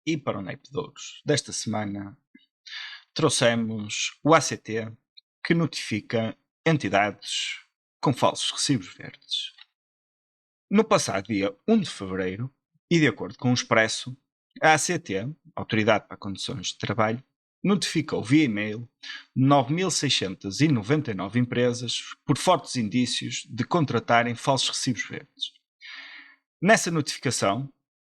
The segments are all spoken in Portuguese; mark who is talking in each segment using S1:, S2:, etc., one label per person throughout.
S1: E para o naipe de ouros desta semana, trouxemos o ACT, que notifica entidades com falsos recibos verdes. No passado dia 1 de fevereiro, e de acordo com o Expresso, a ACT, Autoridade para Condições de Trabalho, notificou via e-mail 9.699 empresas por fortes indícios de contratarem falsos recibos verdes. Nessa notificação,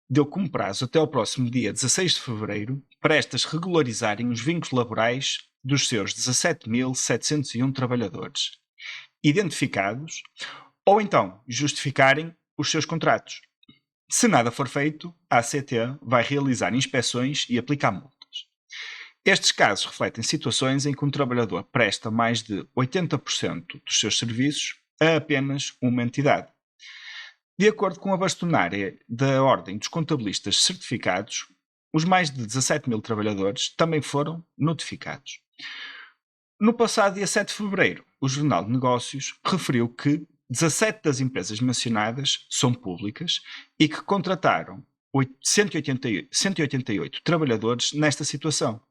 S1: deu como prazo até ao próximo dia 16 de fevereiro para estas regularizarem os vínculos laborais dos seus 17.701 trabalhadores identificados ou então justificarem os seus contratos. Se nada for feito, a ACT vai realizar inspeções e aplicar multas. Estes casos refletem situações em que um trabalhador presta mais de 80% dos seus serviços a apenas uma entidade. De acordo com a bastonária da Ordem dos Contabilistas Certificados, os mais de 17 mil trabalhadores também foram notificados. No passado dia 7 de fevereiro, o Jornal de Negócios referiu que 17 das empresas mencionadas são públicas e que contrataram 188 trabalhadores nesta situação.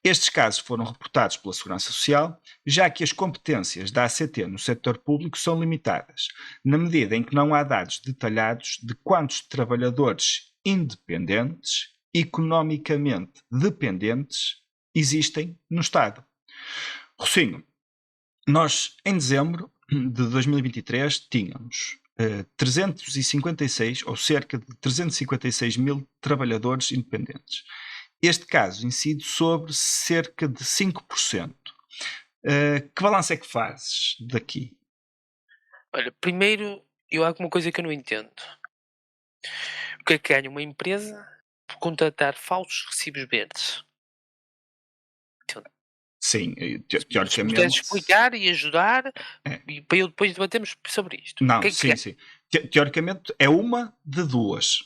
S1: Estes casos foram reportados pela Segurança Social, já que as competências da ACT no setor público são limitadas, na medida em que não há dados detalhados de quantos trabalhadores independentes, economicamente dependentes, existem no Estado. Rocinho, nós em dezembro de 2023 tínhamos 356 ou cerca de 356 mil trabalhadores independentes. Este caso incide sobre cerca de 5%. Que balanço é que fazes daqui?
S2: Olha, primeiro, eu há alguma coisa que eu não entendo. O que é que ganha uma empresa por contratar falsos recibos verdes?
S1: Sim,
S2: Se puderes
S1: teoricamente.
S2: explicar e ajudar,
S1: É.
S2: e para eu depois debatermos sobre isto. O
S1: Não,
S2: que é que
S1: sim,
S2: ganha?
S1: sim. Teoricamente é uma de duas,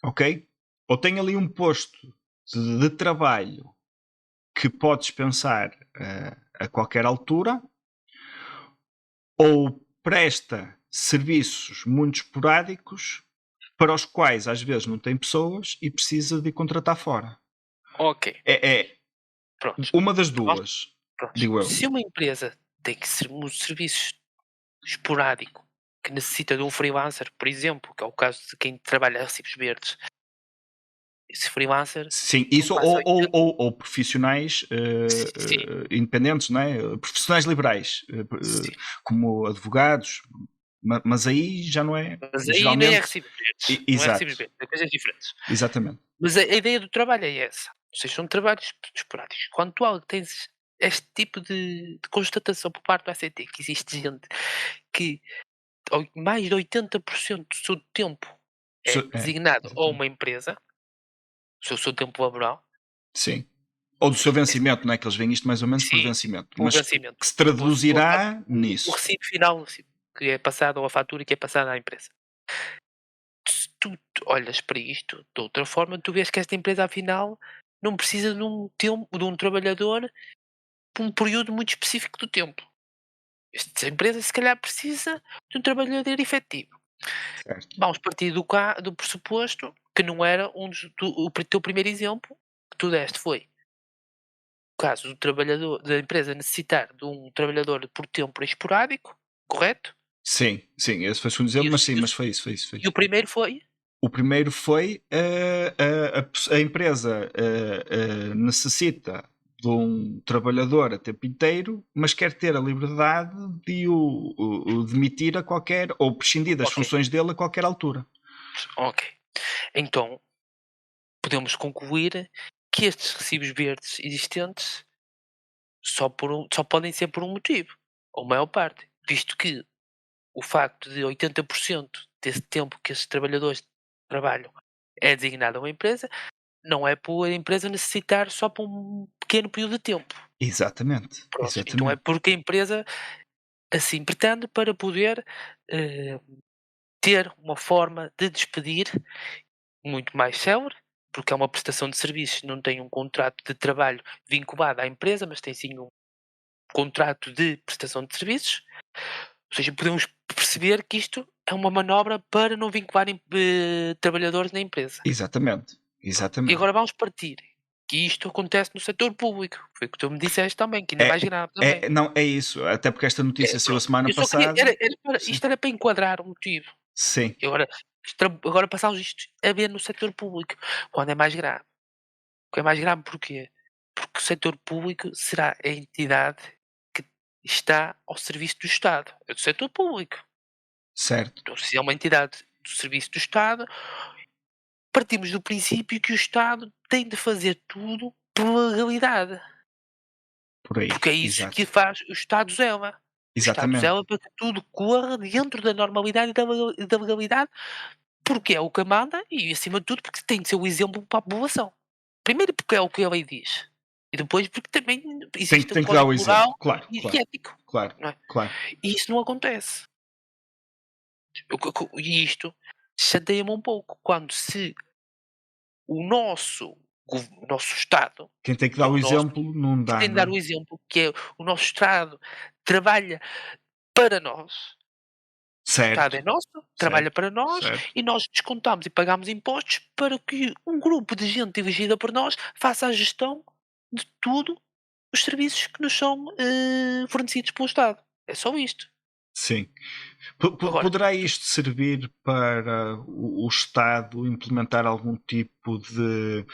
S1: ok? Ou tem ali um posto de trabalho que podes pensar a qualquer altura, ou presta serviços muito esporádicos para os quais às vezes não tem pessoas e precisa de contratar fora.
S2: Ok,
S1: É
S2: pronto.
S1: uma das
S2: Nós,
S1: duas,
S2: pronto.
S1: digo eu.
S2: Se uma empresa tem que ser um serviço esporádico que necessita de um freelancer, por exemplo, que é o caso de quem trabalha a recibos verdes, esse freelancer
S1: Sim,
S2: não
S1: isso
S2: passa 80.
S1: ou profissionais
S2: Sim,
S1: independentes, não é? Profissionais liberais,
S2: sim.
S1: como advogados, mas aí já não é,
S2: Mas aí nem é
S1: geralmente.
S2: recibos verdes, não é
S1: Exato,
S2: recibos verdes, é coisas diferentes.
S1: exatamente.
S2: Mas a ideia do trabalho é essa, ou seja, são trabalhos esporádicos. Quando tu tens este tipo de constatação por parte do ACT, que existe gente que mais de 80% do seu tempo é designado a
S1: Exatamente.
S2: uma empresa, o seu tempo laboral,
S1: Sim. Ou do seu vencimento, não é? Que eles veem isto mais ou menos por
S2: sim,
S1: vencimento,
S2: o
S1: mas que
S2: vencimento,
S1: se
S2: o
S1: traduzirá
S2: o
S1: nisso.
S2: recibo final, que é passado, ou a fatura que é passada à empresa. Se tu olhas para isto de outra forma, tu vês que esta empresa afinal não precisa de um trabalhador por um período muito específico do tempo. Esta empresa se calhar precisa de um trabalhador efetivo.
S1: Certo.
S2: Vamos partir do pressuposto que não era o teu primeiro exemplo que tu deste foi o caso do trabalhador da empresa necessitar de um trabalhador por tempo esporádico, correto?
S1: Sim, sim, esse foi o segundo
S2: E
S1: exemplo,
S2: os
S1: mas sim,
S2: e os
S1: mas foi isso, foi isso, foi
S2: e o
S1: isso.
S2: primeiro foi?
S1: O primeiro foi a empresa necessita de um trabalhador a tempo inteiro, mas quer ter a liberdade de o demitir a qualquer, ou prescindir das
S2: Ok,
S1: funções dele a qualquer altura.
S2: ok. Então, podemos concluir que estes recibos verdes existentes só podem ser por um motivo, ou maior parte, visto que o facto de 80% desse tempo que esses trabalhadores trabalham é designado a uma empresa, não é por a empresa necessitar só por um pequeno período de tempo.
S1: Exatamente,
S2: Prontos, então é
S1: exatamente.
S2: porque a empresa assim pretende para poder eh, ter uma forma de despedir muito mais célere, porque é uma prestação de serviços, não tem um contrato de trabalho vinculado à empresa, mas tem sim um contrato de prestação de serviços. Ou seja, podemos perceber que isto é uma manobra para não vincularem trabalhadores na empresa.
S1: Exatamente.
S2: E
S1: exatamente.
S2: agora vamos partir, que isto acontece no setor público, foi o que tu me disseste também, que ainda é
S1: É
S2: mais grave também.
S1: não, é isso, até porque esta notícia saiu a
S2: Pronto,
S1: semana
S2: eu só queria
S1: passada. Sim,
S2: isto era para enquadrar o motivo.
S1: sim,
S2: E agora passámos isto a ver no setor público, quando é mais grave. O que é mais grave porquê? Porque o setor público será a entidade que está ao serviço do Estado, é do setor público.
S1: certo,
S2: Então, se é uma entidade do serviço do Estado, partimos do princípio que o Estado tem de fazer tudo pela legalidade,
S1: por aí,
S2: porque é isso que
S1: exato,
S2: faz o Estado zela. O Estado
S1: exatamente,
S2: zela para que tudo corra dentro da normalidade e da legalidade, porque é o que manda e, acima de tudo, porque tem de ser o exemplo para a população. Primeiro porque é o que a lei diz, e depois porque também existe um
S1: tem que dar o
S2: código
S1: exemplo,
S2: moral
S1: claro,
S2: e
S1: claro,
S2: ético,
S1: claro,
S2: não é?
S1: claro,
S2: E isso não acontece. E isto chateia-me um pouco, quando se o nosso Estado,
S1: quem tem que
S2: que
S1: dar
S2: é
S1: o
S2: o nosso,
S1: exemplo não
S2: que
S1: dá,
S2: tem de
S1: não
S2: dar
S1: é?
S2: o exemplo, que é o nosso Estado, trabalha para nós, o Estado
S1: Certo,
S2: é nosso, trabalha
S1: certo,
S2: para nós
S1: certo,
S2: e nós descontamos e pagamos impostos para que um grupo de gente elegida por nós faça a gestão de tudo os serviços que nos são, fornecidos pelo Estado. É só isto.
S1: sim.
S2: Agora,
S1: Poderá
S2: tu
S1: isto servir para o Estado implementar algum tipo de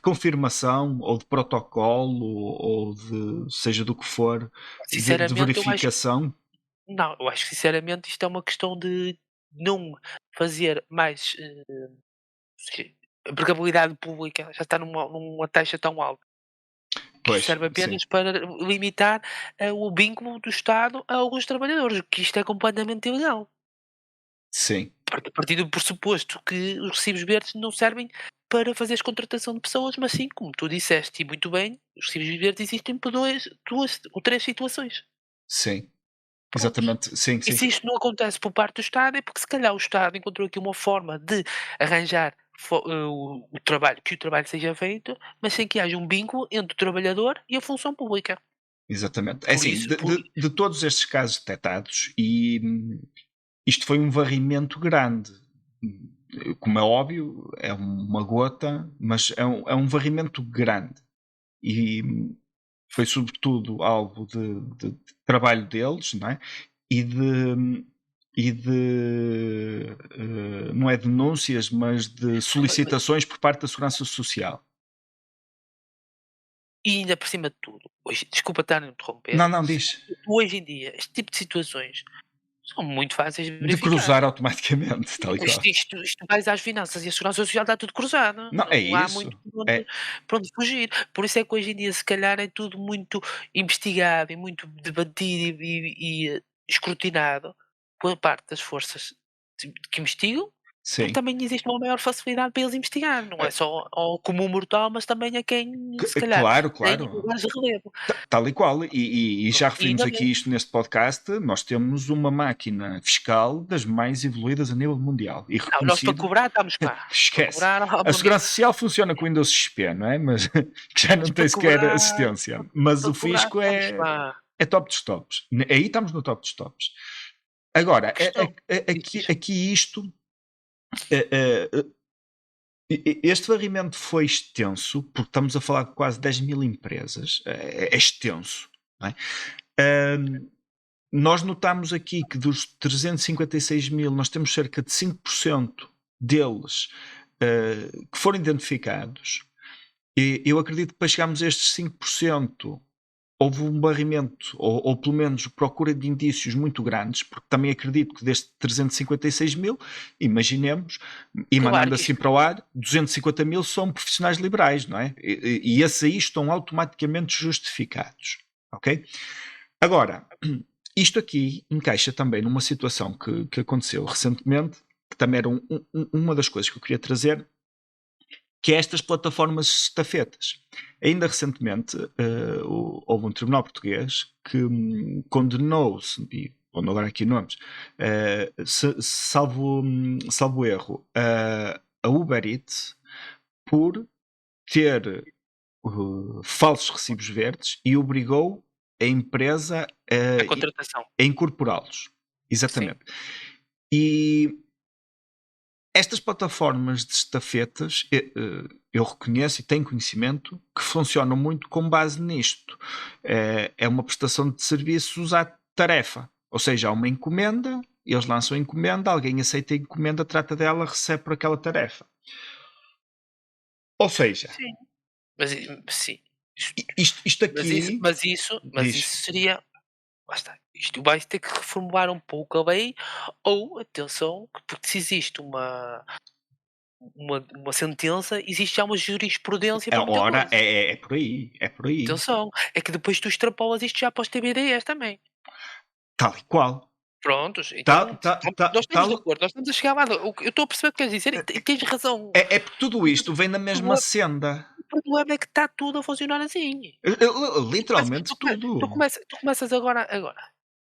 S1: confirmação ou de protocolo ou de seja do que for, de
S2: sinceramente eu acho,
S1: verificação?
S2: não, eu acho que sinceramente isto é uma questão de não fazer mais, se a empregabilidade pública já está numa taxa tão alta, que isto
S1: Pois,
S2: serve
S1: sim,
S2: apenas para limitar, o vínculo do Estado a alguns trabalhadores, o que isto é completamente ilegal.
S1: sim,
S2: A partir do pressuposto que os recibos verdes não servem para fazeres contratação de pessoas, mas sim, como tu disseste e muito bem, os recibos verdes existem por 2 ou 3 situações.
S1: sim,
S2: Prontos.
S1: exatamente, sim,
S2: E
S1: sim.
S2: se isto não acontece por parte do Estado, é porque se calhar o Estado encontrou aqui uma forma de arranjar o trabalho, que o trabalho seja feito, mas sem que haja um vínculo entre o trabalhador e a função pública.
S1: Exatamente. É
S2: Por
S1: assim,
S2: isso, por
S1: de todos estes casos detectados, e isto foi um varrimento grande. Como é óbvio, é uma gota, mas é um varrimento grande. E foi sobretudo alvo de trabalho deles, não é? E não é denúncias, mas de solicitações por parte da Segurança Social.
S2: e ainda por cima de tudo, hoje, desculpa estar a
S1: Não,
S2: interromper,
S1: não, diz.
S2: hoje em dia, este tipo de situações são muito fáceis de
S1: De
S2: verificar.
S1: cruzar automaticamente, tal e qual.
S2: Isto vais às finanças e a segurança social está tudo cruzado,
S1: Não, é
S2: não há
S1: isso.
S2: muito
S1: É,
S2: por onde fugir. Por isso é que hoje em dia, se calhar, é tudo muito investigado e muito debatido e escrutinado por parte das forças que investigam, porque
S1: sim.
S2: também existe uma maior facilidade para eles investigar, não é só ao comum mortal, mas também a quem, se calhar,
S1: Claro,
S2: tem
S1: claro.
S2: lugares de relevo.
S1: Tal e qual. E já
S2: E
S1: referimos
S2: ainda bem.
S1: aqui isto neste podcast, nós temos uma máquina fiscal das mais evoluídas a nível mundial e
S2: Não, nós para
S1: reconhecida.
S2: cobrar estamos cá. Para
S1: Esquece.
S2: cobrar, ó
S1: A
S2: meu amigo,
S1: Segurança Social funciona com o Windows XP, não é? Mas que já
S2: mas
S1: não tem
S2: para
S1: sequer
S2: cobrar
S1: assistência. Mas
S2: para
S1: o
S2: cobrar
S1: fisco
S2: estamos cá.
S1: é top dos tops. Aí estamos no top dos tops. Agora,
S2: A questão diz, diz.
S1: aqui isto, eh, eh, este varrimento foi extenso, porque estamos a falar de quase 10.000 empresas. É extenso. Não é? Ahm, Nós notamos aqui que dos 356.000, nós temos cerca de 5% deles que foram identificados. E eu acredito que para chegarmos a estes 5% houve um barrimento, ou pelo menos procura de indícios muito grandes, porque também acredito que destes 356.000, imaginemos,
S2: Claro
S1: emanando
S2: que
S1: assim
S2: isto
S1: para o ar, 250.000 são profissionais liberais, não é? E esses aí estão automaticamente justificados. Ok? Agora, isto aqui encaixa também numa situação que aconteceu recentemente, que também era uma das coisas que eu queria trazer, que é estas plataformas estafetas. Ainda recentemente houve um tribunal português que condenou-se, e pondo agora aqui nomes, salvo erro, a Uber Eats por ter falsos recibos verdes e obrigou a empresa
S2: a contratação,
S1: a incorporá-los.
S2: sim.
S1: Exatamente. E Estas plataformas de estafetas, eu reconheço e tenho conhecimento que funcionam muito com base nisto. É uma prestação de serviços à tarefa. Ou seja, há uma encomenda, eles lançam a encomenda, alguém aceita a encomenda, trata dela, recebe por aquela tarefa. Ou seja,
S2: Sim. Sim.
S1: isto aqui
S2: Mas
S1: diz.
S2: isso seria. Lá está. Isto vai ter que reformular um pouco a lei, ou, atenção, porque se existe uma sentença, existe já uma jurisprudência
S1: A
S2: para muita
S1: hora
S2: coisa.
S1: é por aí, é por aí.
S2: Atenção, é que depois tu extrapolas isto já para os TBDs também.
S1: Tal e qual.
S2: Prontos,
S1: Tal,
S2: então
S1: tal,
S2: nós
S1: tal,
S2: estamos de
S1: tal,
S2: acordo, nós estamos a chegar lá. Eu estou a perceber o que queres dizer e tens razão.
S1: é porque tudo isto vem na
S2: O
S1: mesma
S2: problema,
S1: senda.
S2: o problema é que está tudo a funcionar assim. Tu começas,
S1: Literalmente tudo.
S2: tu começas agora.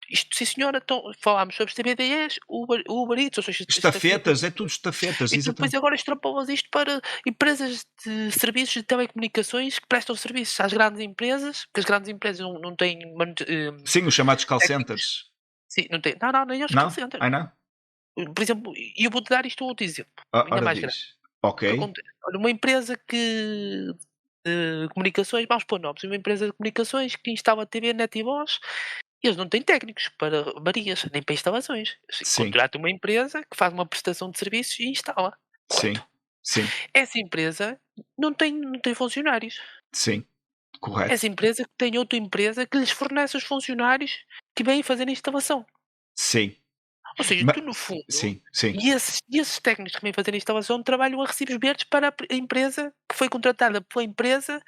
S2: Isto, sim senhora, então, falámos sobre os TBDs, Uber Eats, ou seja, estafetas.
S1: Estafetas, é tudo estafetas,
S2: E tu depois
S1: exatamente.
S2: agora extrapolas isto para empresas de serviços de telecomunicações que prestam serviços às grandes empresas, porque as grandes empresas não têm
S1: Sim, os chamados call
S2: técnicos.
S1: centers.
S2: Sim, não tem. Não, nem aos call
S1: Não?
S2: centers.
S1: Ai não?
S2: Por exemplo, e eu vou-te dar isto um outro exemplo, ainda
S1: Ora
S2: mais grave.
S1: diz. Ok.
S2: O que acontece? Olha, uma empresa que de comunicações, vamos pôr nomes, uma empresa de comunicações que instala TV, net e voz, eles não têm técnicos para varias, nem para instalações.
S1: Sim,
S2: Contrata uma empresa que faz uma prestação de serviços e instala.
S1: sim,
S2: Correto?
S1: sim,
S2: Essa empresa não tem funcionários.
S1: sim. Correto.
S2: Essa empresa tem outra empresa que lhes fornece os funcionários que vêm fazer a instalação.
S1: Sim.
S2: Ou seja, tu no fundo,
S1: Sim, sim.
S2: e esses técnicos que vêm fazer a instalação trabalham a recibos verdes para a empresa que foi contratada pela empresa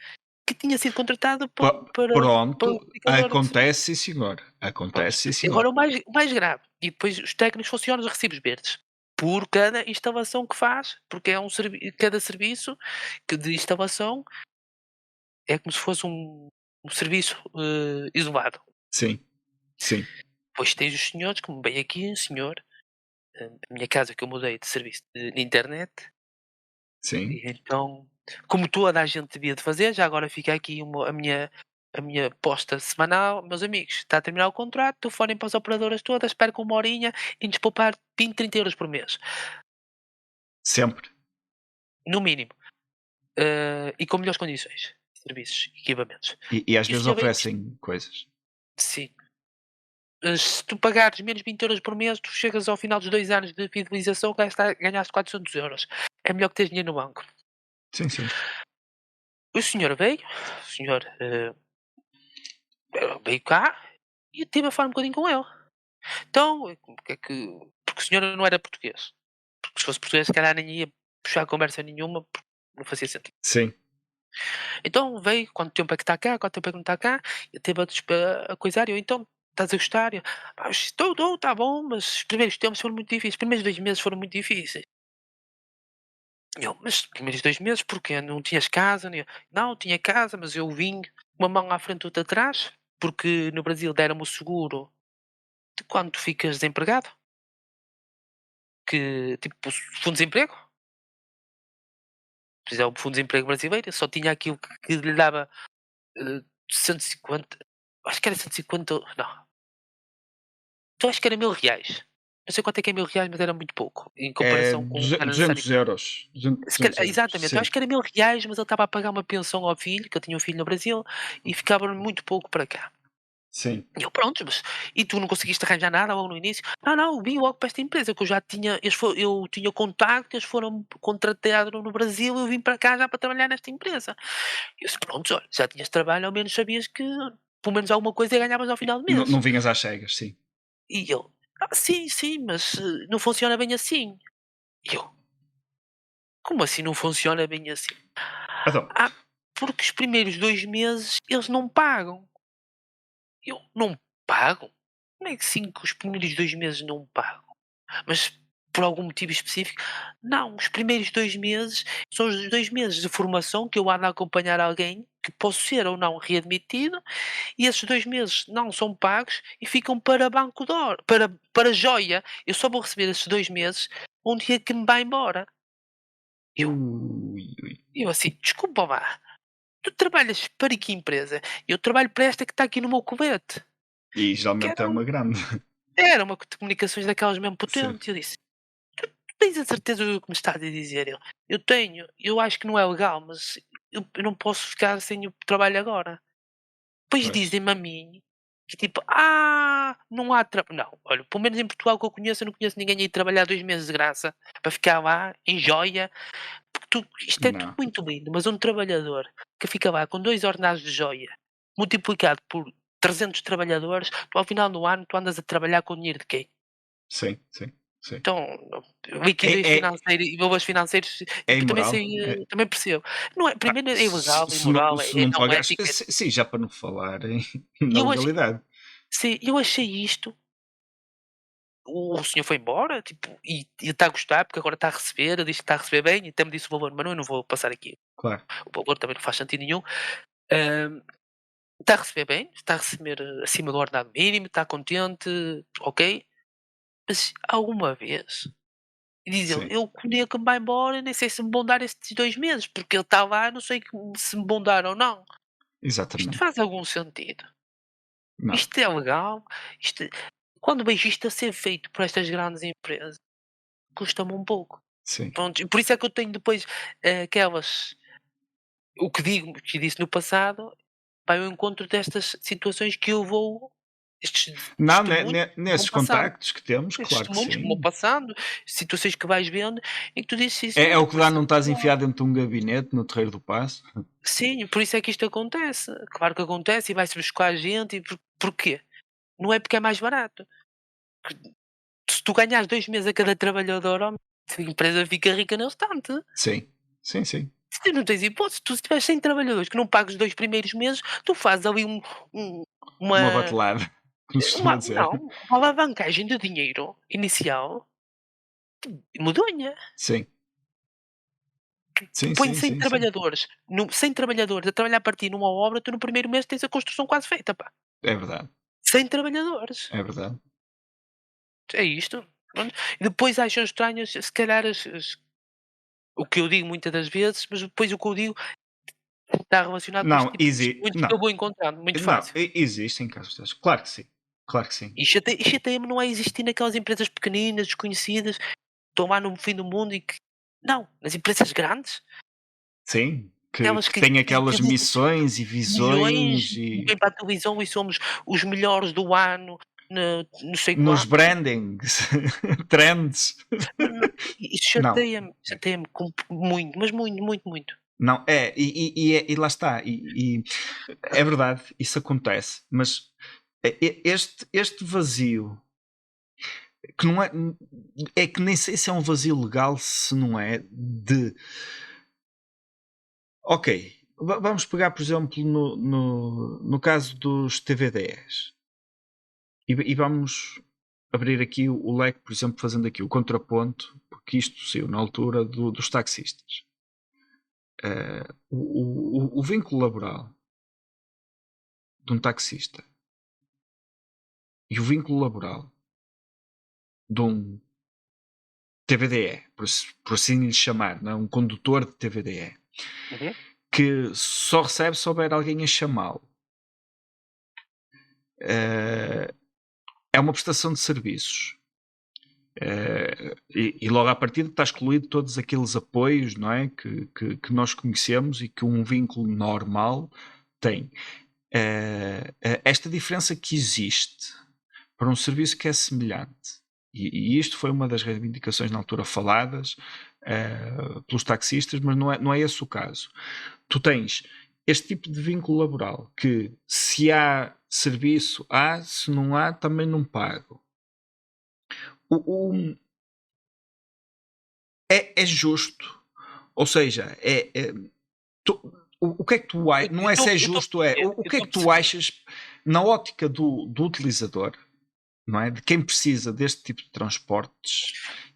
S2: que tinha sido contratada para
S1: Pronto,
S2: o aplicador de serviço.
S1: acontece sim senhor.
S2: Prontos.
S1: Acontece sim
S2: E
S1: senhor.
S2: agora o mais grave, e depois os técnicos funcionam os recibos verdes por cada instalação que faz, porque é cada serviço de instalação é como se fosse um serviço, isolado.
S1: Sim, sim,
S2: Depois tens os senhores, como bem aqui, senhor, a minha casa que eu mudei de serviço de internet,
S1: sim.
S2: e então, como toda a gente devia de fazer, já agora fica aqui a minha posta semanal, meus amigos, está a terminar o contrato, telefonem para as operadoras todas, percam 1 horinha e nos poupar 20, 30 € por mês,
S1: Sempre.
S2: no mínimo, e com melhores condições, serviços, equipamentos.
S1: E às
S2: E o
S1: vezes
S2: senhor vem
S1: oferecem coisas.
S2: sim. Se tu pagares menos 20 € por mês, tu chegas ao final dos 2 anos de fidelização, ganhaste 400 €. É melhor que teres dinheiro no banco.
S1: Sim, sim.
S2: O senhor veio, o senhor, veio cá e eu estive a falar um bocadinho com ele. Então, o que é que porque o senhor não era português. Porque se fosse português, se calhar nem ia puxar conversa nenhuma, porque não fazia sentido.
S1: Sim.
S2: Então veio, quanto tempo é que está cá, quanto tempo é que não está cá, e teve a coisar, e eu, então, estás a gostar? E eu, pá, estou, está bom, mas os primeiros tempos foram muito difíceis, os primeiros 2 meses foram muito difíceis. E eu, mas os primeiros 2 meses porquê? Não tinhas casa? Nem eu, não, tinha casa, mas eu vim uma mão à frente e outra atrás, porque no Brasil deram-me o seguro de quando tu ficas desempregado, que tipo o fundo de desemprego, pois é o fundo de desemprego brasileiro, só tinha aquilo que lhe dava, 150, acho que era 150, não, então acho que era 1000 reais. Não sei quanto é que é 1000 reais, mas era muito pouco, em
S1: É
S2: comparação com o que era necessário.
S1: 200 euros. 200,
S2: Se calhar
S1: 200 euros.
S2: exatamente, eu
S1: Sim.
S2: acho que era 1000 reais, mas ele estava a pagar uma pensão ao filho, que eu tinha um filho no Brasil, e ficava muito pouco para cá.
S1: Sim.
S2: E eu: "Prontos, mas e tu não conseguiste arranjar nada logo no início?" "Não, não, eu vim logo para esta empresa que eu já tinha, eu tinha contacto, eles foram contratados no Brasil, eu vim para cá já para trabalhar nesta empresa." Eu disse: "Prontos, olha, já tinhas trabalho, ao menos sabias que pelo menos alguma coisa ganhavas ao final do
S1: Não
S2: mês."
S1: vinhas às cegas, sim.
S2: E ele: "Ah, sim, sim, mas, não funciona bem assim." E eu: "Como assim não funciona bem assim?"
S1: Então,
S2: "Ah, porque os primeiros 2 meses eles não pagam." Eu: "Não pagam? Como é que assim que os primeiros 2 meses não pagam? Mas por algum motivo específico?" "Não, os primeiros 2 meses são os 2 meses de formação que eu ando a acompanhar alguém, que posso ser ou não readmitido, e esses 2 meses não são pagos e ficam para banco de hora, para joia. Eu só vou receber esses 2 meses um dia que me vai embora." Eu
S1: ui.
S2: eu assim: "Desculpa lá, tu trabalhas para que empresa?" "Eu trabalho para esta que está aqui no meu colete."
S1: E
S2: Que
S1: geralmente é
S2: era
S1: uma grande.
S2: era uma de comunicações daquelas mesmo
S1: Sim.
S2: potente. Eu disse: tens a certeza do que me estás a dizer? Eu tenho, eu acho que não é legal, mas eu não posso ficar sem o trabalho agora. Depois
S1: Pois.
S2: dizem-me a mim que tipo, não há trabalho. Não, olha, pelo menos em Portugal que eu não conheço ninguém a ir trabalhar 2 meses de graça para ficar lá em joia. Porque isto é tudo
S1: Não.
S2: muito lindo, mas um trabalhador que fica lá com 2 ordenados de joia multiplicado por 300 trabalhadores, tu ao final do ano tu andas a trabalhar com dinheiro de quê?
S1: Sim, sim, sim.
S2: Então,
S1: É,
S2: liquidez
S1: é,
S2: financeira e valores financeiros,
S1: é
S2: também
S1: imoral.
S2: sei, também percebo. Não é, primeiro é ilegal, é
S1: Se não,
S2: imoral,
S1: se
S2: é
S1: não
S2: não
S1: pagares.
S2: ético.
S1: Sim, já para não falar em
S2: E
S1: na legalidade.
S2: eu achei isto, o senhor foi embora, tipo, e está a gostar, porque agora está a receber, diz que está a receber bem, e até me disse o valor, mas não, eu não vou passar aqui.
S1: Claro.
S2: O valor também não faz sentido nenhum. Hã, está a receber bem, está a receber acima do ordenado mínimo, está contente, ok. Mas alguma vez, e diz ele:
S1: Sim,
S2: "Eu que o dia que me vai embora, nem sei se me vão dar estes 2 meses, porque ele está lá, não sei se me vão dar ou não". Isto
S1: exatamente.
S2: faz algum sentido?
S1: Não.
S2: Isto é legal? Isto quando vejo isto a ser feito por estas grandes empresas, custa-me um pouco.
S1: Sim.
S2: Pronto, e por isso é que eu tenho depois, aquelas o que digo, que disse no passado, vai ao encontro destas situações que eu vou estes
S1: Não,
S2: testemunhos que vão
S1: nesses
S2: passando.
S1: contactos que temos,
S2: Estes
S1: claro que
S2: testemunhos que vão
S1: sim.
S2: passando, situações que vais vendo, em que tu dizes: "Sim
S1: É
S2: senhora,
S1: o que dá
S2: parece
S1: não estás
S2: normal".
S1: enfiado dentro de um gabinete no Terreiro do Paço.
S2: Sim, por isso é que isto acontece. Claro que acontece e vai-se buscar gente e porquê? Não é porque é mais barato. Que se tu ganhares 2 meses a cada trabalhador, oh, a empresa fica rica no instante.
S1: Sim, sim, sim.
S2: Se tu não tens hipótese, tu se tiveres 100 trabalhadores que não pagues os 2 primeiros meses, tu fazes ali um
S1: Uma
S2: uma
S1: batelada, como se costuma dizer.
S2: uma alavancagem de dinheiro inicial medonha.
S1: Sim, sim,
S2: Põe
S1: sim,
S2: 100
S1: sim, sim.
S2: trabalhadores, 100 trabalhadores a trabalhar para ti numa obra, tu no primeiro mês tens a construção quase feita, pá.
S1: É verdade,
S2: 100 trabalhadores.
S1: é verdade.
S2: É isto. Pronto. E depois acham estranhas, se calhar, o que eu digo muitas das vezes, mas depois o que eu digo está relacionado com este
S1: Não,
S2: tipo de testemunhos que eu vou encontrando, muito
S1: não,
S2: fácil.
S1: existem casos desses. Claro que sim, claro que sim.
S2: E chateia-me não é existir naquelas empresas pequeninas, desconhecidas, que estão lá no fim do mundo e que. Não, nas empresas grandes,
S1: Sim,
S2: aquelas
S1: que
S2: que
S1: têm aquelas
S2: divulgam
S1: missões e
S2: milhões,
S1: visões
S2: e
S1: e
S2: vêm para a televisão e somos os melhores do ano, não sei
S1: nos
S2: quantos.
S1: brandings, trends.
S2: Não, isso
S1: Não,
S2: chateia-me muito, mas muito, muito, muito.
S1: não, e lá está, e é verdade, isso acontece, mas este vazio, que não é, é que nem sei se é um vazio legal, se não é, de, ok, vamos pegar, por exemplo, no caso dos TVDs, e vamos abrir aqui o leque, por exemplo, fazendo aqui o contraponto, porque isto saiu na altura dos taxistas. O vínculo laboral de um taxista e o vínculo laboral de um TVDE, por assim lhe chamar, não é? Um condutor de TVDE,
S2: Uhum.
S1: que só recebe se houver alguém a chamá-lo. Eh, é uma prestação de serviços. E logo à partida está excluído todos aqueles apoios, não é? Que nós conhecemos e que um vínculo normal tem. Esta diferença que existe para um serviço que é semelhante, e isto foi uma das reivindicações na altura faladas pelos taxistas, mas não é esse o caso. Tu tens este tipo de vínculo laboral que, se há serviço, há, se não há, também não pago. O, é justo. Ou seja, o que é que tu achas? Não é se é
S2: Eu estou a
S1: justo, é
S2: perceber,
S1: o
S2: eu
S1: que é
S2: estou a
S1: que tu
S2: perceber.
S1: achas na ótica do utilizador, não é? De quem precisa deste tipo de transportes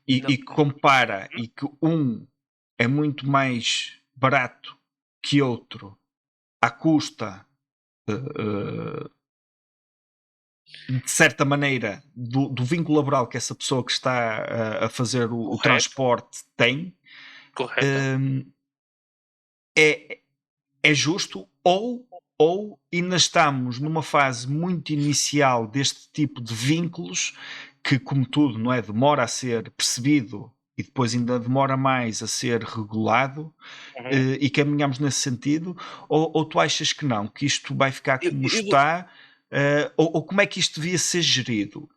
S2: Não,
S1: e que compara e que um é muito mais barato que outro à custa, eh, eh, de certa maneira, do vínculo laboral que essa pessoa que está a fazer o
S2: correto,
S1: transporte tem,
S2: correto.
S1: eh, é, é justo ou ainda estamos numa fase muito inicial deste tipo de vínculos que, como tudo, não é, demora a ser percebido e depois ainda demora mais a ser regulado, e caminhamos nesse sentido, ou tu achas que não, que isto vai ficar
S2: Eu,
S1: como
S2: eu vou,
S1: está, ou como é que isto devia ser gerido?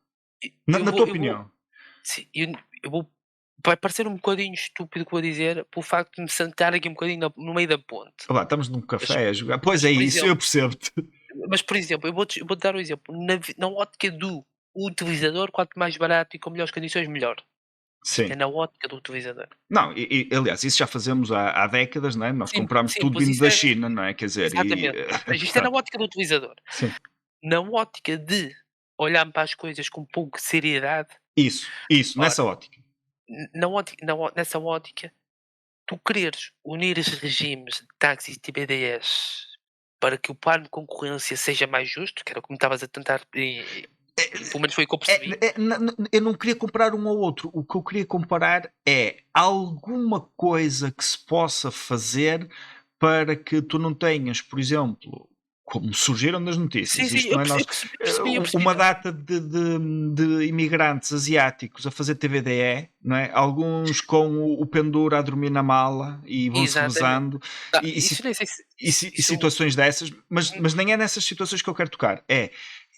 S1: Na,
S2: eu
S1: na tua
S2: vou, eu vou,
S1: opinião?
S2: sim, eu vou, vai parecer um bocadinho estúpido o que vou dizer, pelo facto de me sentar aqui um bocadinho no meio da ponte.
S1: Olá, estamos num
S2: Mas,
S1: café a jogar. Pois é
S2: por
S1: isso, eu
S2: exemplo,
S1: percebo-te.
S2: por exemplo, eu vou dar um exemplo. Na ótica do utilizador, quanto mais barato e com melhores condições, melhor. Isto é
S1: Sim.
S2: na ótica do utilizador.
S1: Não, aliás, isso já fazemos há décadas, não é? Nós
S2: Sim,
S1: compramos
S2: sim,
S1: tudo
S2: pois
S1: vindo
S2: isso
S1: da
S2: é
S1: China, não é? Quer dizer,
S2: exatamente. Mas isto é na
S1: pronto,
S2: ótica do utilizador.
S1: sim.
S2: Na ótica de olhar para as coisas com um pouco de seriedade,
S1: Isso,
S2: ora,
S1: nessa ótica.
S2: nessa ótica, tu quereres unir os regimes de táxis e BDS para que o plano de concorrência seja mais justo, que era como estavas a tentar, pelo menos foi o que eu percebi.
S1: Eu não queria comparar um ao outro. O que eu queria comparar é alguma coisa que se possa fazer para que tu não tenhas, por exemplo, como surgiram nas
S2: Sim,
S1: notícias,
S2: sim,
S1: isto não é nós,
S2: eu percebi,
S1: uma data de imigrantes asiáticos a fazer TVDE, não é? Alguns com o pendura a dormir na mala e vão-se
S2: exatamente.
S1: rezando,
S2: Ah,
S1: e,
S2: isso nem sei se
S1: e situações dessas,
S2: uhum.
S1: mas nem é nessas situações que eu quero tocar. É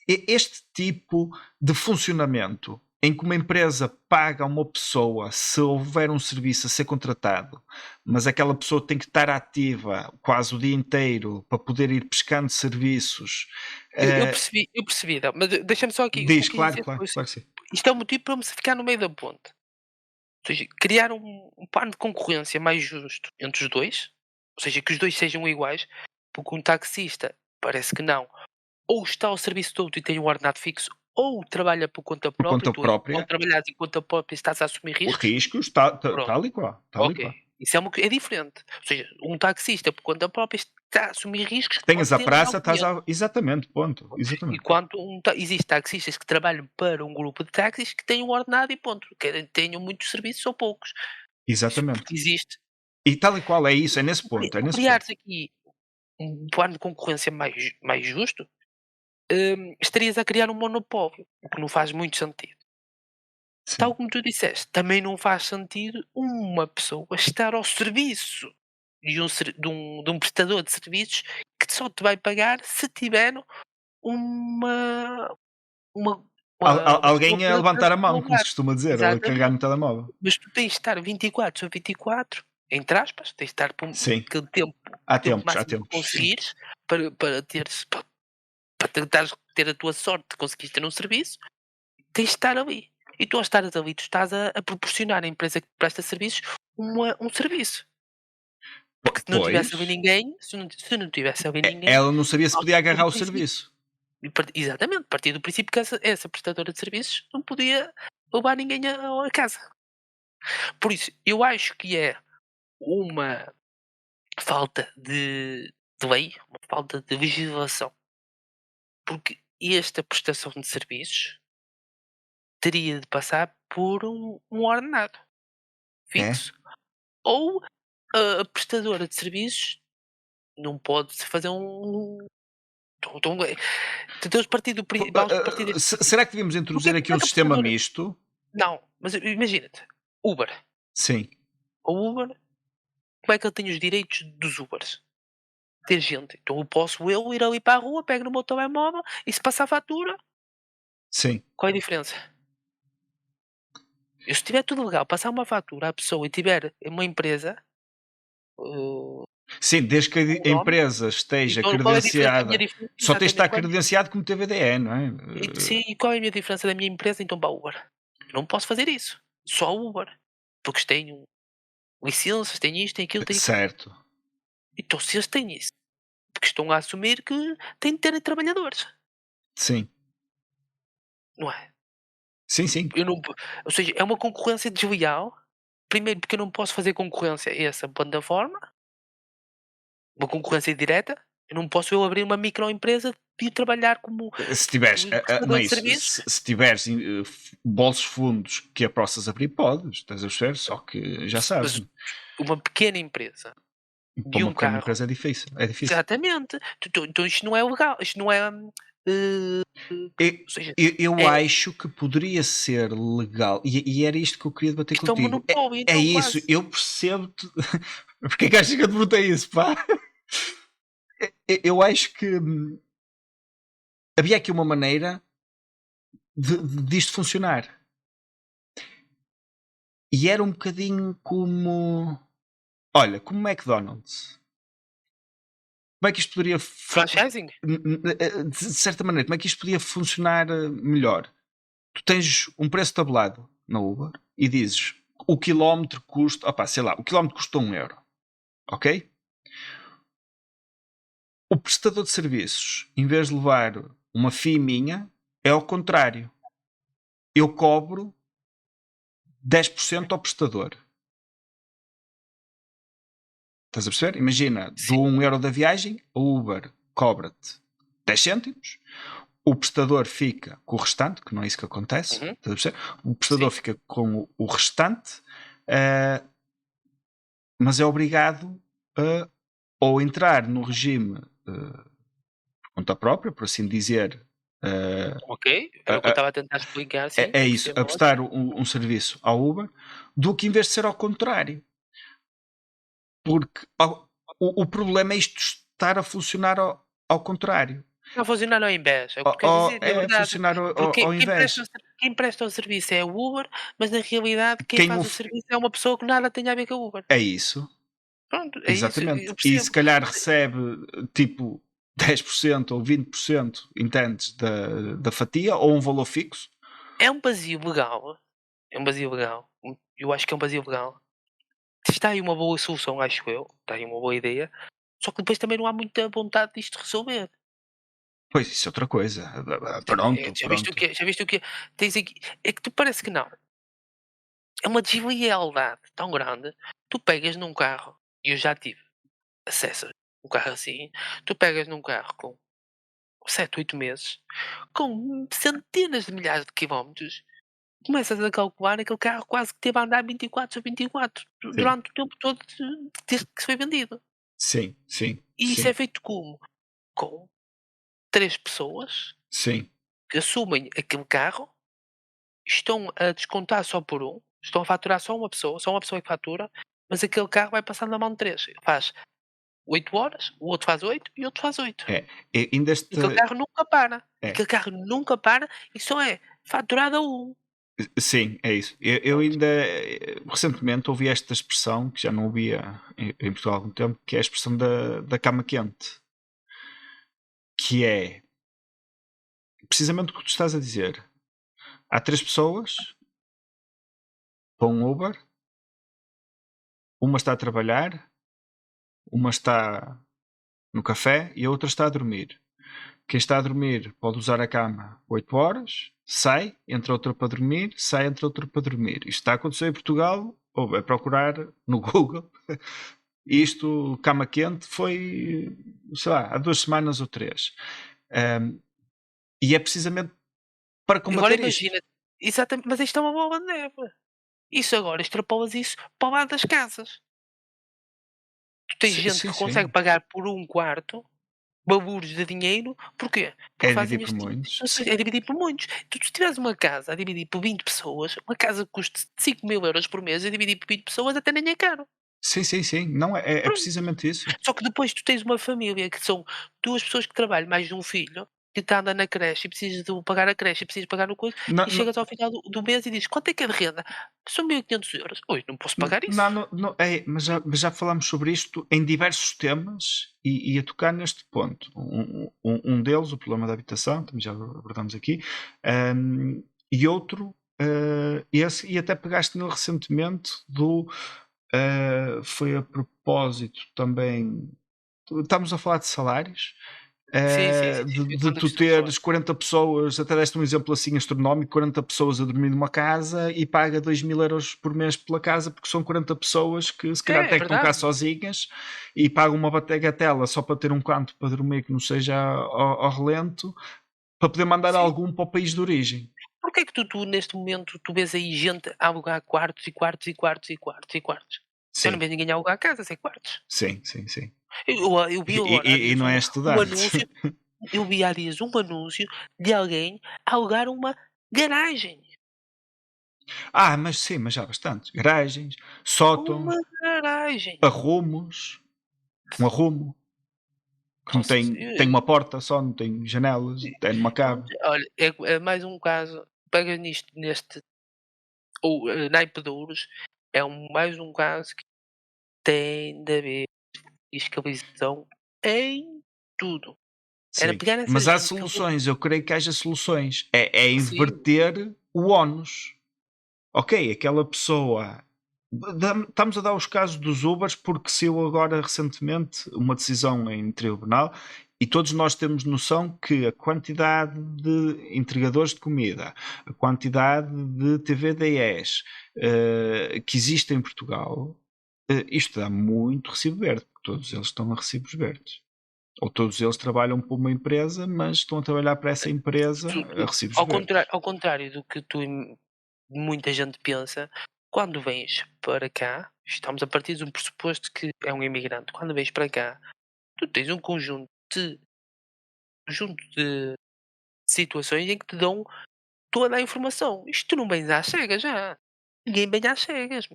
S1: este tipo de funcionamento em que uma empresa paga a uma pessoa se houver um serviço a ser contratado, mas aquela pessoa tem que estar ativa quase o dia inteiro para poder ir pescando serviços.
S2: Eu percebi, não, mas deixa-me só aqui, o que eu
S1: Diz,
S2: quis
S1: claro,
S2: dizer
S1: claro,
S2: foi o
S1: claro que
S2: seguinte,
S1: sim.
S2: isto é um motivo para me ficar no meio da ponte. Ou seja, criar um plano de concorrência mais justo entre os 2, ou seja, que os 2 sejam iguais, porque um taxista parece que não, ou está ao serviço todo e tem um ordenado fixo, ou trabalha por conta
S1: Por
S2: própria,
S1: conta
S2: tu aí, ao
S1: própria,
S2: trabalhares em conta própria estás a assumir
S1: os
S2: riscos,
S1: riscos,
S2: pronto,
S1: tal e qual, tal e
S2: ok.
S1: qual.
S2: Isso é diferente. Ou seja, um taxista por conta própria está a assumir riscos
S1: Que
S2: que pode
S1: tenhas a
S2: ter um
S1: praça,
S2: cliente.
S1: exatamente, ponto, exatamente.
S2: Enquanto existe taxistas que trabalham para um grupo de táxis que têm um ordenado e ponto, querem tenham muitos serviços ou poucos. Isso
S1: Exatamente.
S2: porque existe.
S1: E tal e qual é isso, é nesse ponto, é
S2: Tu
S1: nesse ponto.
S2: criares aqui um plano de concorrência mais justo, estarias a criar um monopólio, o que não faz muito sentido. Tal
S1: Sim.
S2: como tu disseste, também não faz sentido uma pessoa estar ao serviço de um prestador de serviços que só te vai pagar se tiver uma uma uma pessoa
S1: Alguém a
S2: para
S1: levantar a mão, como se
S2: salvar.
S1: costuma dizer, ou a carregar
S2: Exatamente.
S1: no telemóvel.
S2: Mas tu tens de estar 24 sobre 24, entre aspas, tens de estar por
S1: Sim,
S2: aquele tempo
S1: há
S2: máximo que
S1: tempos, sim.
S2: conseguires para teres para tentares ter a tua sorte de conseguires ter um serviço, tens de estar ali. E tu ao estares ali, tu estás a proporcionar à empresa que te presta serviços um serviço. Porque se não tivesse ali
S1: Pois,
S2: ninguém, se não tivesse ali ninguém,
S1: ela não sabia se
S2: nós
S1: podia
S2: partir do
S1: agarrar o
S2: princípio
S1: serviço.
S2: exatamente, partir do princípio que essa prestadora de serviços não podia levar ninguém a casa. Por isso, eu acho que é uma falta de lei, uma falta de legislação, porque esta prestação de serviços teria de passar por um ordenado
S1: É?
S2: fixo. Ou a prestadora de serviços não pode fazer então vamos partir deste
S1: Será
S2: princípio.
S1: que devíamos
S2: Porque
S1: introduzir aqui
S2: como é
S1: um
S2: que a
S1: sistema
S2: prestadora
S1: misto?
S2: não, mas imagina-te, Uber.
S1: Sim,
S2: O Uber, como é que ele tem os direitos dos Ubers? Ter gente. Então eu ir ali para a rua, pego no meu telemóvel e se passar a fatura,
S1: sim.
S2: qual é a diferença? Eu se tiver tudo legal, passar uma fatura à pessoa e tiver uma empresa,
S1: Sim, desde que
S2: com o
S1: a
S2: nome,
S1: empresa esteja
S2: então qual é a minha
S1: credenciada,
S2: diferença?
S1: só tem de
S2: Exatamente,
S1: estar credenciado como TVDE, não é?
S2: sim, e qual é a minha diferença da minha empresa então para a Uber? Eu não posso fazer isso, só a Uber, porque eles têm licenças, têm isto, têm aquilo, têm aquilo.
S1: Certo.
S2: Então se eles têm isso, porque estão a assumir que têm de ter trabalhadores,
S1: Sim.
S2: não é?
S1: Sim, sim.
S2: Eu não po Ou seja, é uma concorrência desleal, primeiro porque eu não posso fazer concorrência a essa plataforma, uma concorrência direta, eu não posso abrir uma microempresa e trabalhar como
S1: Se tiveres, não
S2: prestador
S1: é
S2: de
S1: isso,
S2: serviços,
S1: se tiveres bolsos fundos que a possas abrir, podes, estás a perceber? Só que já sabes,
S2: mas uma pequena empresa
S1: para
S2: de
S1: uma
S2: um
S1: pequena
S2: carro
S1: empresa é difícil, é difícil.
S2: exatamente, então isto não é legal, isto não é eh,
S1: E-
S2: ou seja,
S1: eu
S2: é,
S1: acho que poderia ser legal, e era isto que eu queria debater
S2: isto é um
S1: contigo.
S2: monopólio,
S1: É
S2: então,
S1: isso,
S2: quase.
S1: eu percebo-te. Porque é que achas que eu te perguntei isso, pá? Eu acho que havia aqui uma maneira disto funcionar. E era um bocadinho como. Olha, como o McDonald's. Como é que isto poderia.
S2: Franchising?
S1: De certa maneira, como é que isto podia funcionar melhor? Tu tens um preço tabulado na Uber e dizes o quilómetro custa. Opá, sei lá, o quilómetro custa 1€. Ok? O prestador de serviços, em vez de levar uma FII minha, é ao contrário. Eu cobro 10% ao prestador. Estás a perceber? Imagina, do
S2: Sim.
S1: 1€ da viagem, a Uber cobra-te 10 cêntimos, o prestador fica com o restante, que não é isso que acontece.
S2: Uhum.
S1: Estás a perceber? O prestador
S2: Sim.
S1: fica com o restante, eh, mas é obrigado a ou entrar no regime por conta própria, por assim dizer. eh,
S2: Ok, era o que eu
S1: a-
S2: estava a tentar explicar, sim,
S1: é
S2: eu
S1: isso,
S2: percebo
S1: a
S2: a lógica.
S1: prestar um serviço ao Uber, do que em vez de ser ao contrário. Porque o problema é isto estar a funcionar ao contrário.
S2: Não funcionar ao invés, é o que tu queres dizer, e é
S1: É
S2: verdade.
S1: funcionar
S2: Porque
S1: ao invés.
S2: quem presta o serviço é o Uber, mas na realidade quem
S1: Quem
S2: faz
S1: o
S2: o serviço é uma pessoa que nada tem a ver com a Uber.
S1: é isso,
S2: Pronto, é isso, eu
S1: exatamente. E se
S2: percebo.
S1: calhar
S2: Mas
S1: recebe tipo 10% ou 20%, entendes, da fatia, ou um valor fixo.
S2: é um vazio legal, é um vazio legal, eu acho que é um vazio legal. Está aí uma boa solução, acho eu, está aí uma boa ideia, só que depois também não há muita vontade disto resolver.
S1: Pois, isso é outra coisa.
S2: Também,
S1: Pronto, pronto.
S2: já viste o quê? Tens aqui é que tu parece que não. É uma deslealdade tão grande. Tu pegas num carro, e eu já tive acesso a um carro assim, tu pegas num carro com 7 8 meses, com centenas de milhares de quilómetros, começas a calcular aquele carro quase que teve a andar 24 sobre 24
S1: Sim,
S2: durante o tempo todo desde que foi vendido.
S1: sim, sim,
S2: E isso é
S1: sim,
S2: feito como? Com 3 pessoas
S1: sim.
S2: que assumem aquele carro, estão a descontar só por um, estão a faturar só uma pessoa que fatura, mas aquele carro vai passando na mão de 3. Faz 8 horas, o outro faz 8 e o outro faz 8.
S1: É, ainda
S2: E aquele
S1: este.
S2: carro nunca para.
S1: É,
S2: Aquele carro nunca para e só é faturado a um.
S1: sim, é isso. Eu
S2: Pronto.
S1: ainda recentemente ouvi esta expressão que já não ouvia em Portugal há algum tempo, que é a expressão da cama quente, que é precisamente o que tu estás a dizer. Há 3 pessoas para um Uber, uma está a trabalhar, uma está no café e a outra está a dormir. Quem está a dormir pode usar a cama 8 horas, sai, entra outra para dormir, sai, entra outra para dormir. Isto está a acontecer em Portugal, ou é procurar no Google. Isto, cama quente, foi, sei lá, há 2 semanas ou 3. Um, e é precisamente para
S2: Agora
S1: combater isto.
S2: imagina, exatamente, mas isto é uma bola de neve. Isso agora extrapolas isso para o lado das casas. Tu tens gente
S1: Sim,
S2: que consegue
S1: sim.
S2: pagar por um quarto balúrdios de dinheiro, porquê? Porque
S1: É
S2: fazem
S1: dividir por
S2: este tipo de
S1: muitos.
S2: situações, é dividir por muitos. Tu se tiveres uma casa a dividir por 20 pessoas, uma casa que custe 5.000 € por mês, a dividir por 20 pessoas até nem é caro.
S1: Sim, sim, sim. Não, é
S2: Pronto.
S1: precisamente isso.
S2: Só que depois tu tens uma família que são 2 pessoas que trabalham, mais um filho, que está a andar na creche e precisas de pagar a creche e precisas pagar o coisa,
S1: Não,
S2: e
S1: não,
S2: chegas ao final do mês e dizes: "Quanto é que é de renda?" "São 1.500 €." "Ui, não posso pagar
S1: não,
S2: isso."
S1: mas já falámos sobre isto em diversos temas e a tocar neste ponto. Um deles, o problema da habitação, também já abordamos aqui, e outro, esse, e até pegaste nele recentemente, foi a propósito também. Estamos a falar de salários,
S2: Sim, sim, sim, sim,
S1: de
S2: eu estou a
S1: tu
S2: perceber o que estás a falar.
S1: teres 40 pessoas, até deste um exemplo assim astronómico, 40 pessoas a dormir numa casa e paga 2.000 € por mês pela casa, porque são 40 pessoas que se calhar
S2: É, é
S1: até que estão cá
S2: verdade.
S1: sozinhas e pagam uma bagatela só para ter um canto para dormir que não seja ao relento, para poder mandar
S2: Sim.
S1: algum para o país de origem.
S2: Porque é que tu neste momento, tu vês aí gente a alugar quartos e quartos e quartos e quartos e quartos? Já não
S1: Sim,
S2: vês ninguém a alugar casas, é quartos.
S1: sim, sim, sim.
S2: Eu vi
S1: E,
S2: agora há
S1: e
S2: dias
S1: não é
S2: um
S1: estudante.
S2: anúncio. eu vi há dias um anúncio de alguém a alugar uma garagem.
S1: Mas sim, mas já há bastante. Garagens, sótãos,
S2: Uma garagem.
S1: arrumos, um arrumo que não
S2: Nossa
S1: tem uma porta só, não tem janelas, é numa cave.
S2: pronto, olha, é mais um caso, pega neste naipe de ouros, é mais um caso que tem de haver fiscalização em tudo. Era
S1: Sim,
S2: pegar nessa
S1: mas há
S2: gente que
S1: soluções, eu creio que haja soluções. É
S2: sim,
S1: inverter o ónus. Ok, aquela pessoa. Estamos a dar os casos dos Ubers porque saiu agora recentemente uma decisão em tribunal e todos nós temos noção que a quantidade de entregadores de comida, a quantidade de TVDEs que existe em Portugal, isto dá muito recibo verde, porque todos eles estão a recibos verdes. Ou todos eles trabalham para uma empresa, mas estão a trabalhar para essa empresa a recibos verdes.
S2: ao contrário do que muita gente pensa, quando vens para cá, estamos a partir de um pressuposto que é um imigrante, quando vens para cá, tu tens um conjunto de situações em que te dão toda a informação. Isto tu não vens às cegas já. Ninguém vem às cegas.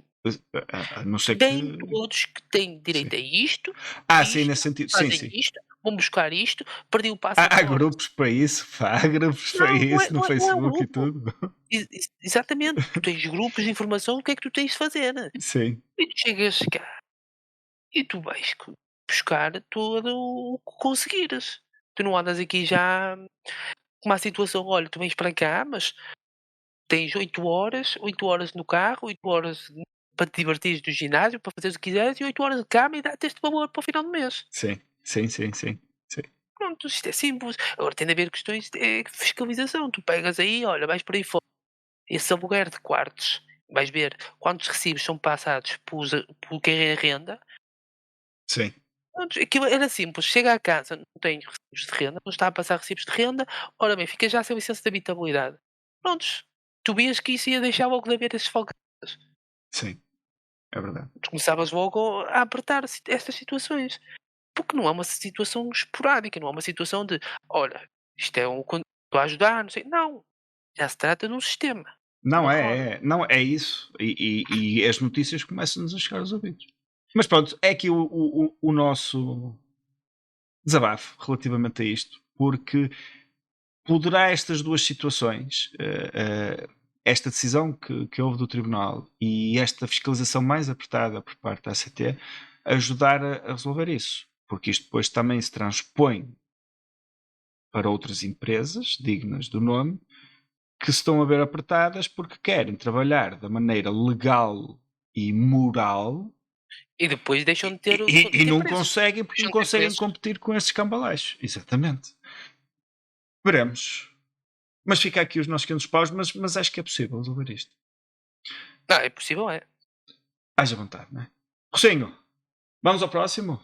S1: A não ser que.
S2: Vêm todos que têm
S1: Sim.
S2: direito a isto,
S1: Sim,
S2: isto,
S1: nesse sentido. Sim,
S2: fazem
S1: sim.
S2: isto, vão buscar isto, perdi o
S1: Há
S2: passaporte.
S1: grupos para isso, pá, há grupos para
S2: Não,
S1: isso no
S2: não é um
S1: Facebook e
S2: grupo.
S1: tudo.
S2: Exatamente, tu tens grupos de informação do que é que tu tens de fazer.
S1: Sim,
S2: E tu chegas cá e tu vais buscar todo o que conseguires. Tu não andas aqui já com uma situação, olha, tu vens para cá, mas tens 8 horas no carro, 8 horas para te divertires no ginásio, para fazeres o que quiseres, e 8 horas de cama e dá-te este valor para o final do mês.
S1: sim, sim, sim, sim, sim.
S2: Pronto, isto é simples. Agora tem de haver questões de fiscalização. Tu pegas aí, olha, vais por aí fora, esse aluguer de quartos, vais ver quantos recibos são passados por quem é renda.
S1: Sim,
S2: Pronto, aquilo era simples. Chega à casa, não tem recibos de renda, não está a passar recibos de renda, ora bem, fica já sem licença de habitabilidade. Prontos, tu vias que isso ia deixar logo de haver esses folgados.
S1: sim, é verdade.
S2: Tu começavas logo a apertar estas situações. Porque não é uma situação esporádica, não é uma situação de: "Olha, isto é estou a ajudar, não sei", não, já se trata de um sistema, de
S1: Não
S2: uma roda.
S1: não, é isso. E as notícias começam-nos a chegar aos ouvidos. Mas pronto, é aqui o nosso desabafo relativamente a isto, porque poderá estas duas situações, esta decisão que houve do tribunal e esta fiscalização mais apertada por parte da ACT, ajudar a resolver isso. Porque isto depois também se transpõe para outras empresas dignas do nome que se estão a ver apertadas porque querem trabalhar da maneira legal e moral
S2: E depois deixam de ter
S1: e
S2: de ter
S1: não
S2: preços.
S1: conseguem porque não
S2: Deixam de ter
S1: conseguem
S2: preços.
S1: competir com esses cambalaches. Exatamente. Veremos. Mas fica aqui os nossos quintos paus, mas acho que é possível resolver isto.
S2: Ah, é possível, é.
S1: Haja vontade, não é? Rocinho, vamos ao próximo?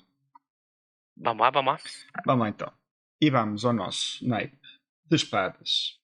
S2: Vamos lá, vamos lá.
S1: Vamos lá então. E vamos ao nosso naipe de espadas.